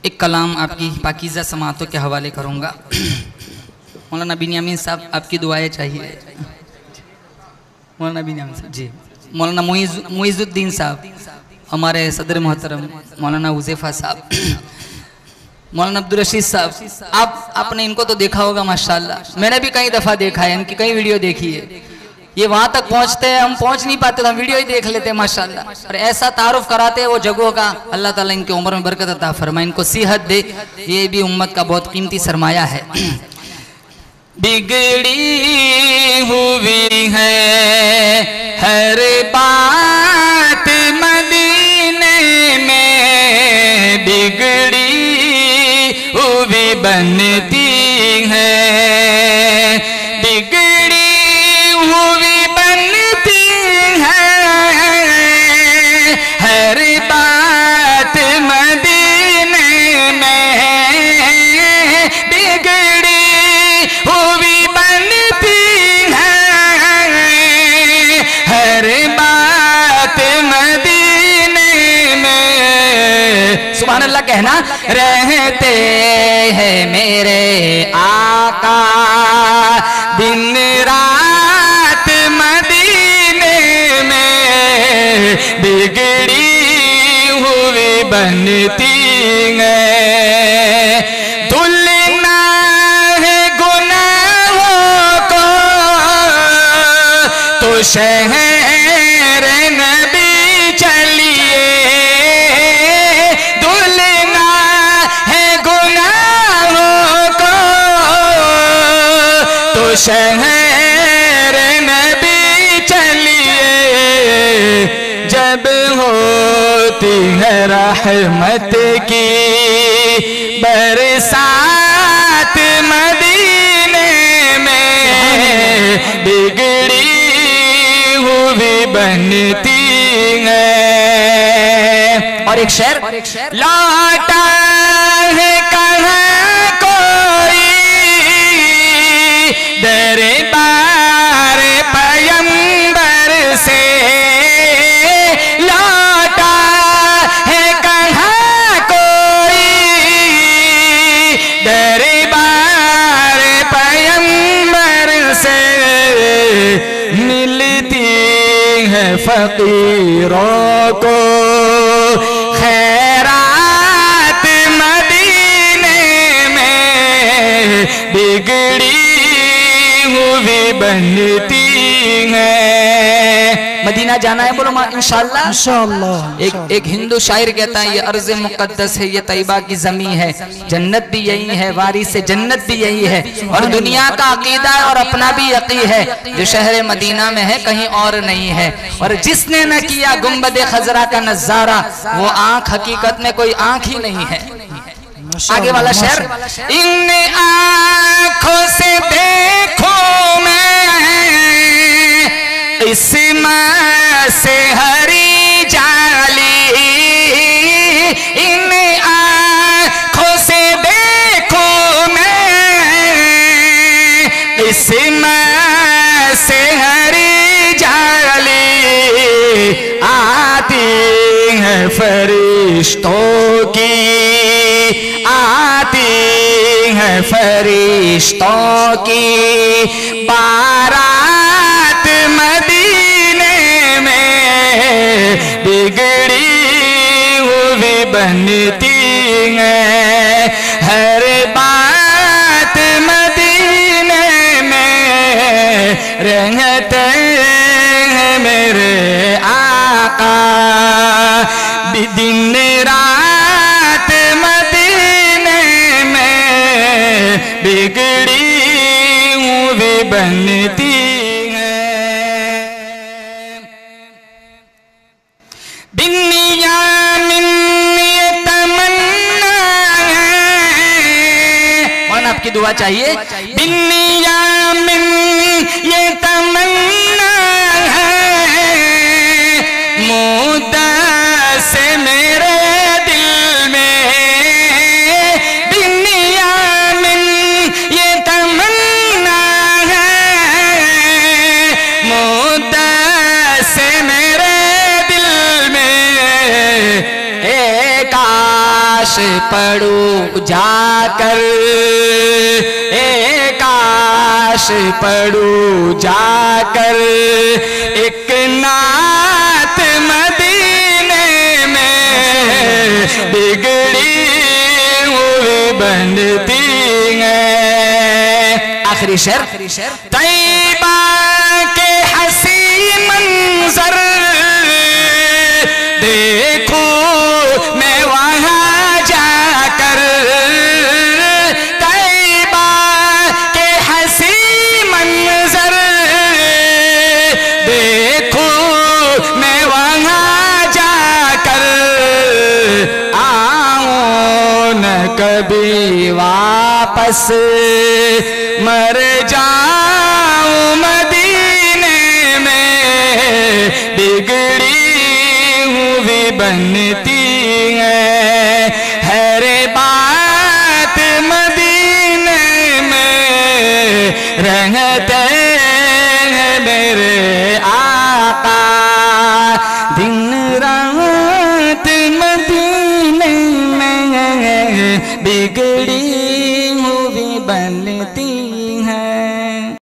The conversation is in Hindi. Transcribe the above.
एक कलाम आपकी पाकीज़ा समातों के हवाले करूँगा। मौलाना बिन्यामीन साहब आपकी दुआएं चाहिए। मौलाना बिन्यामीन साहब जी, मौलाना मुइज़ुद्दीन साहब, हमारे सदर मोहतरम मौलाना हुज़ैफ़ा साहब, मौलाना अब्दुल रशीद साहब, आपने इनको तो देखा होगा माशाल्लाह। मैंने भी कई दफ़ा देखा है, इनकी कई वीडियो देखी है। ये वहाँ तक पहुँचते हैं, हम पहुँच नहीं पाते तो हम वीडियो ही देख लेते हैं माशाल्लाह। और ऐसा तारुफ कराते हैं वो जगहों का। अल्लाह ताला इनकी उम्र में बरकत अता फरमाए, इनको सेहत दे। ये भी उम्मत का बहुत कीमती सरमाया है। बिगड़ी हुई है हर बात मदीने में, बिगड़ी हुई बनती है, बिगड़ी हुई बनती है हर बात मदीने में, बिगड़ी हुई बनती है हर बात मदीने में। सुभान अल्लाह कहना। रहते हैं मेरे आका दिन रात मदीने में, बिगड़ी हुई बनती है, धुलना है गुनाहों को तो शहर नबी चलिए, धुलना है गुनाहों को तो शहर नबी चलिए, जब होती है रहमत की बरसात मदीने में, बिगड़ी हुई बनती है। और एक शेर, लौटा है कहाँ कोई दरबार पैगंबर से, लौटा है कहाँ कोई दरबार पैगंबर से, मिलती है फकीरों को खैरात मदीने में, बिगड़ी हुई बनती है। मदीना जाना है, बोलो इंशाअल्लाह इंशाअल्लाह। एक हिंदू शायर कहता है, ये अर्ज़ मुक़द्दस है, ये तैयबा की ज़मीं है, जन्नत भी यही है, वारिस जन्नत भी यही है, और दुनिया का अकीदा है और अपना भी यकीन है, जो शहर मदीना में है कहीं और नहीं है। और जिसने न किया गुंबद खजरा का नजारा, वो आंख हकीकत में कोई आंख ही नहीं है। आगे वाला शेर, इन आंखों से देखो मैं इसमां से हरी जाली, इन आँखों से देखो मैं इसमां से हरी जाली, आती है फरिश्तों की, आती है फरिश्तों की बारात मदीने में, बिगड़ी हुई बनती है हर बात मदीने में, रहते हैं मेरे आका दिन रात मदीने में, बिगड़ी हुई बनती है। दुनिया में ये तमन्ना है, और आपकी दुआ चाहिए। दुनिया में ये तमन्ना है, मुद्दा से मेरे दिल में, दुनिया में ये तमन्ना है, मुद्दा से मेरे दिल में, काश पढ़ूं जाकर, काश पढ़ूं जाकर एक नात मदीने में, बिगड़ी हुई बनती है। आखिरी शेर, तैयबा के हसी मंजर देखो मैं वहां जाकर, तैयबा के हसी मंजर देखो मैं वहां जाकर, आऊं न कभी वापस मर जाऊं मदीने में, बिगड़ी हुई बनती है हर बात मदीने में, रहते हैं मेरे आका दिन रात मदीने में, बिगड़ी